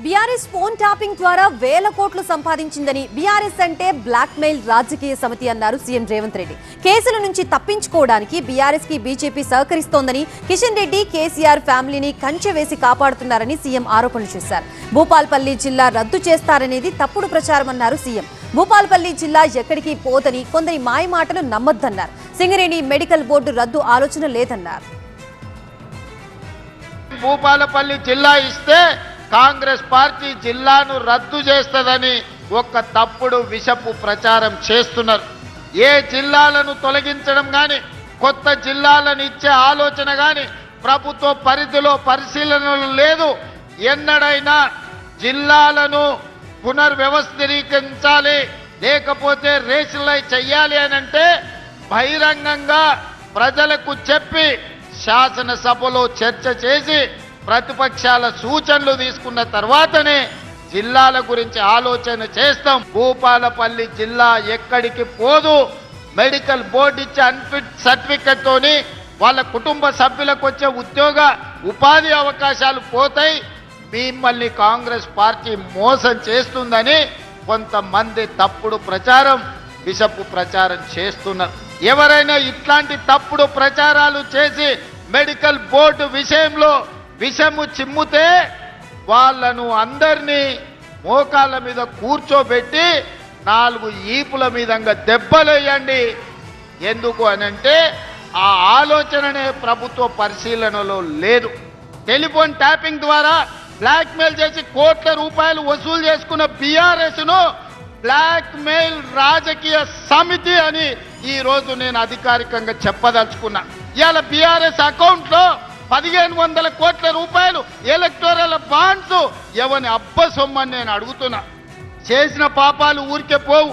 BRS phone tapping ద్వారా వేల కోట్లు సంపాదించిందని బీఆర్ఎస్ అంటే బ్లాక్ మెయిల్ రాజకీయ సమితి అన్నారు సీఎం రేవంత్ రెడ్డి. కేసుల నుంచి తప్పించుకోవడానికి బీఆర్ఎస్ కి బీజేపీ సహకరిస్తోందని, కిషన్ రెడ్డి కేసీఆర్ ఫ్యామిలీని కంచె వేసి కాపాడుతున్నారని సీఎం ఆరోపణలు చేశారు. భూపాల్పల్లి జిల్లా రద్దు చేస్తారనేది తప్పుడు ప్రచారమన్నారు సీఎం. భూపాల్పల్లి జిల్లా ఎక్కడికి పోదని కొందరి మాయమాటలు నమ్మొద్దన్నారు. సింగరేణి మెడికల్ బోర్డు రద్దు ఆలోచన లేదన్నారు. భూపాలపల్లి జిల్లా ఇస్తే కాంగ్రెస్ పార్టీ జిల్లాను రద్దు చేస్తదని ఒక తప్పుడు విషపు ప్రచారం చేస్తున్నారు. ఏ జిల్లాలను తొలగించడం గాని, కొత్త జిల్లాలను ఇచ్చే ఆలోచన గాని ప్రభుత్వ పరిధిలో పరిశీలనలు లేదు. ఎన్నడైనా జిల్లాలను పునర్వ్యవస్థీకరించాలి, లేకపోతే రేషనలైజ్ చెయ్యాలి అని అంటే బహిరంగంగా ప్రజలకు చెప్పి శాసనసభలో చర్చ చేసి ప్రతిపక్షాల సూచనలు తీసుకున్న తర్వాతనే జిల్లాల గురించి ఆలోచన చేస్తాం. భూపాలపల్లి జిల్లా ఎక్కడికి పోదు. మెడికల్ బోర్డు ఇచ్చే అన్ఫిట్ సర్టిఫికెట్ తోని వాళ్ళ కుటుంబ సభ్యులకు వచ్చే ఉపాధి అవకాశాలు పోతాయి. మిమ్మల్ని కాంగ్రెస్ పార్టీ మోసం చేస్తుందని కొంతమంది తప్పుడు ప్రచారం, విషపు ప్రచారం చేస్తున్నారు. ఎవరైనా ఇట్లాంటి తప్పుడు ప్రచారాలు చేసి మెడికల్ బోర్డు విషయంలో విషము చిమ్ముతే వాళ్ళను అందరినీ మోకాళ్ళ మీద కూర్చోబెట్టి 4 ఈపుల మీదంగా దెబ్బలేయండి. ఎందుకు అనంటే ఆ ఆలోచననే ప్రభుత్వ పరిశీలనలో లేదు. టెలిఫోన్ ట్యాపింగ్ ద్వారా బ్లాక్మెయిల్ చేసి కోట్ల రూపాయలు వసూలు చేసుకున్న బీఆర్ఎస్ను బ్లాక్ మెయిల్ రాజకీయ సమితి అని ఈ రోజు నేను అధికారికంగా చెప్పదలుచుకున్నా. ఇవాళ బీఆర్ఎస్ అకౌంట్లో 1500 కోట్ల రూపాయలు ఎలక్టోరల్ బాండ్స్ ఎవని అబ్బసొమ్మని నేను అడుగుతున్నా. చేసిన పాపాలు ఊరికే పోవు.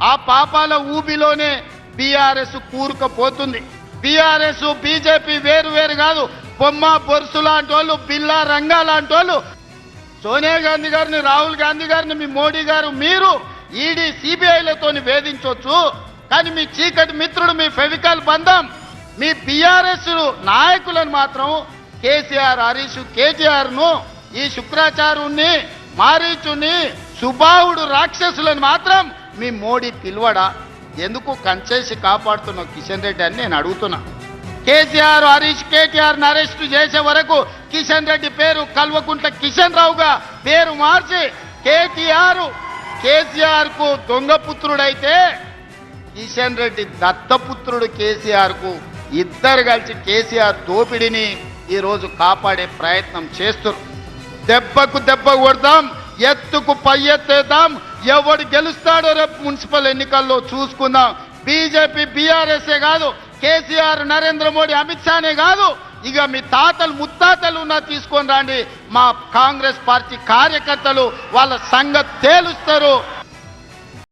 ఆ పాపాల ఊబిలోనే బీఆర్ఎస్ కూరుకుపోతుంది. బీఆర్ఎస్ బీజేపీ వేరు కాదు. బొమ్మ బొరుసు లాంటి వాళ్ళు, బిల్లా రంగా లాంటి వాళ్ళు, సోనియా గాంధీ గారిని, రాహుల్ గాంధీ గారిని, మీ మోడీ గారు, మీరు ఈడీ సిబిఐలతో వేధించవచ్చు. కానీ మీ చీకటి మిత్రుడు, మీ ఫెవికాల్ బంధం, మీ బీఆర్ఎస్ నాయకులను మాత్రం కేసీఆర్, హరీష్, కేటీఆర్ను, ఈ శుక్రాచార్యుని, మారీచుని, సుబాహుడు రాక్షసులను మాత్రం మీ మోడీ పిలువడా? ఎందుకు కంచేసి కాపాడుతున్న కిషన్ రెడ్డి అని నేను అడుగుతున్నా. కేసీఆర్, హరీష్, కేటీఆర్ను అరెస్టు చేసే వరకు కిషన్ రెడ్డి పేరు కల్వకుంట్ల కిషన్ రావుగా పేరు మార్చి కేసీఆర్ కు దొంగపుత్రుడైతే కిషన్ రెడ్డి దత్తపుత్రుడు కేసీఆర్ కు, ఇద్దరు కలిసి కేసీఆర్ దోపిడిని ఈరోజు కాపాడే ప్రయత్నం చేస్తారు. దెబ్బకు దెబ్బ కొడదాం, ఎత్తుకు పై ఎత్తేద్దాం. ఎవడు గెలుస్తాడో రేపు మున్సిపల్ ఎన్నికల్లో చూసుకుందాం. బీజేపీ బీఆర్ఎస్ఏ కాదు, కేసీఆర్, నరేంద్ర మోడీ, అమిత్ షానే కాదు, ఇక మీ తాతలు ముత్తాతలు ఉన్నా తీసుకొని రండి. మా కాంగ్రెస్ పార్టీ కార్యకర్తలు వాళ్ళ సంగతి తేలుస్తారు.